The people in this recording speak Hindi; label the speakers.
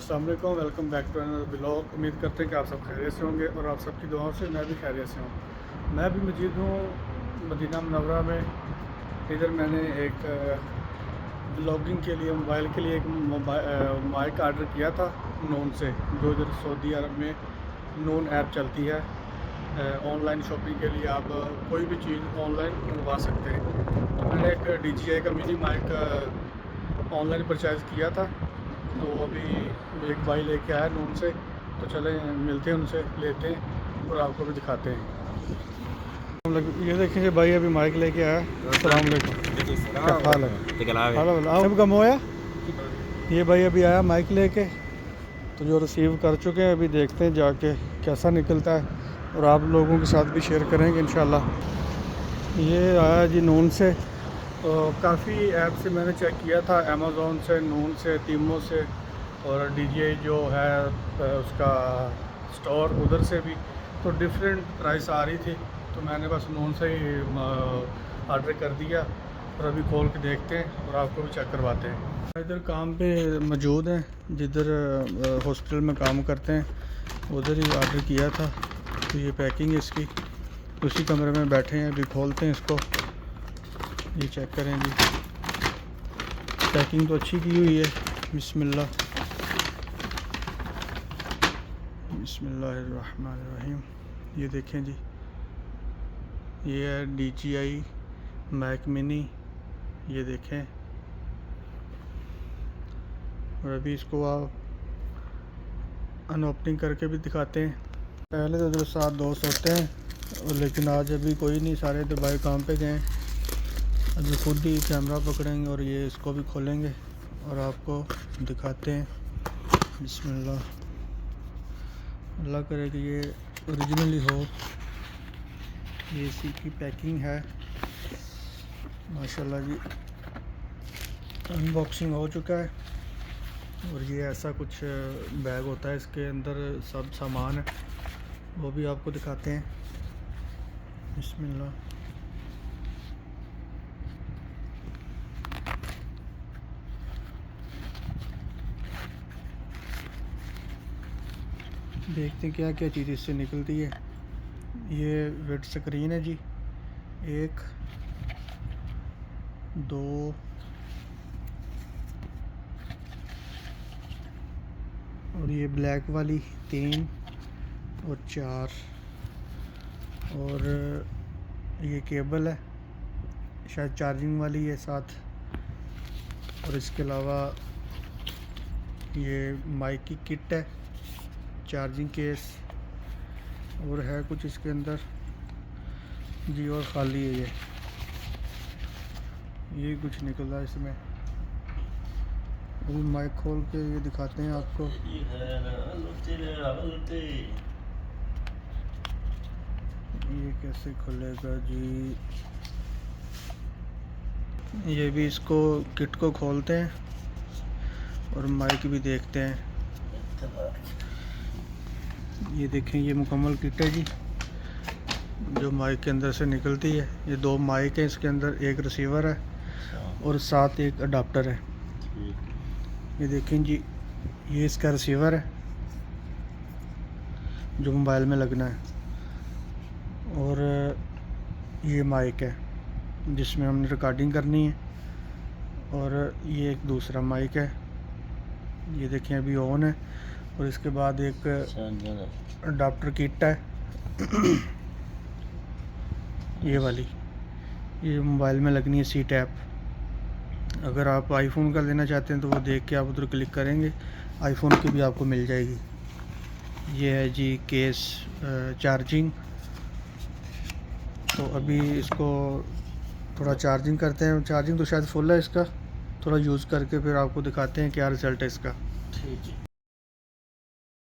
Speaker 1: अस्सलाम वालेकुम, welcome back to another blog. उम्मीद करते हैं कि आप सब खैरियत से होंगे और आप सबकी दुआओं से मैं भी खैरियत से हूँ। मैं भी मौजूद हूँ मदीना मुनव्वरा में। इधर मैंने एक ब्लॉगिंग के लिए मोबाइल के लिए एक माइक आर्डर किया था नून से, जो इधर सऊदी अरब में नून ऐप चलती है। ऑनलाइन शॉपिंग के लिए आप कोई भी चीज़ ऑनलाइन मंगवा सकते हैं। तो मैंने एक DJI का मिनी माइक ऑनलाइन परचेज़ किया था। तो अभी एक भाई लेके आया नून से, तो चले मिलते हैं उनसे, लेते हैं और आपको भी दिखाते हैं। ये देखेंगे भाई अभी माइक लेके आया। अस्सलाम वालेकुम, क्या हाल है? आप कम होया? ये भाई अभी आया माइक लेके, तो जो रिसीव कर चुके हैं, अभी देखते हैं जाके कैसा निकलता है और आप लोगों के साथ भी शेयर करेंगे इंशाल्लाह। ये आया जी नून से। तो काफ़ी ऐप से मैंने चेक किया था, अमेज़ोन से, नून से, टीमो से और DJI जो है उसका स्टोर उधर से भी। तो डिफरेंट प्राइस आ रही थी, तो मैंने बस नून से ही ऑर्डर कर दिया और अभी खोल के देखते हैं और आपको भी चेक करवाते हैं। इधर काम पे मौजूद हैं, जिधर हॉस्पिटल में काम करते हैं, उधर ही ऑर्डर किया था। तो ये पैकिंग इसकी, उसी कमरे में बैठे हैं, अभी खोलते हैं इसको। ये चेक करें जी, पैकिंग तो अच्छी की हुई है। बिस्मिल्लाह, बिस्मिल्लाहिर्रहमानिर्रहीम। ये देखें जी, ये है DJI मैक मिनी, ये देखें। और अभी इसको आप अनओपनिंग करके भी दिखाते हैं। पहले तो जो 7 दोस्त होते हैं, लेकिन आज अभी कोई नहीं, सारे तो भाई काम पे गए। अभी खुद ही कैमरा पकड़ेंगे और ये इसको भी खोलेंगे और आपको दिखाते हैं। बिस्मिल्लाह, अल्लाह करे कि ये ओरिजिनली हो। ये इसी की पैकिंग है माशाल्लाह जी। अनबॉक्सिंग हो चुका है और ये ऐसा कुछ बैग होता है, इसके अंदर सब सामान है, वो भी आपको दिखाते हैं। बिस्मिल्लाह, देखते हैं क्या क्या चीज़ इससे निकलती है। ये वेट स्क्रीन है जी, 1 2 और ये ब्लैक वाली 3 और 4 और ये केबल है, शायद चार्जिंग वाली है साथ। और इसके अलावा ये माइक की किट है, चार्जिंग केस और है कुछ इसके अंदर जी, और ख़ाली है ये कुछ निकला इसमें। अभी माइक खोल के ये दिखाते हैं आपको। ये कैसे खुलेगा जी? ये भी इसको किट को खोलते हैं और माइक भी देखते हैं। ये देखें, ये मुकम्मल किट है जी, जो माइक के अंदर से निकलती है। ये 2 माइक है इसके अंदर, एक रिसीवर है और साथ एक अडाप्टर है। ये देखें जी, ये इसका रिसीवर है जो मोबाइल में लगना है, और ये माइक है जिसमें हमने रिकॉर्डिंग करनी है। और ये एक दूसरा माइक है, ये देखें अभी ऑन है। और इसके बाद एक अडाप्टर किट है ये वाली, ये मोबाइल में लगनी है सी टैप। अगर आप आईफोन का लेना चाहते हैं तो वो देख के आप उधर क्लिक करेंगे, आईफोन की भी आपको मिल जाएगी। ये है जी केस चार्जिंग। तो अभी इसको थोड़ा चार्जिंग करते हैं, चार्जिंग तो शायद फुल है इसका, थोड़ा यूज़ करके फिर आपको दिखाते हैं क्या रिज़ल्ट है इसका। ठीक है।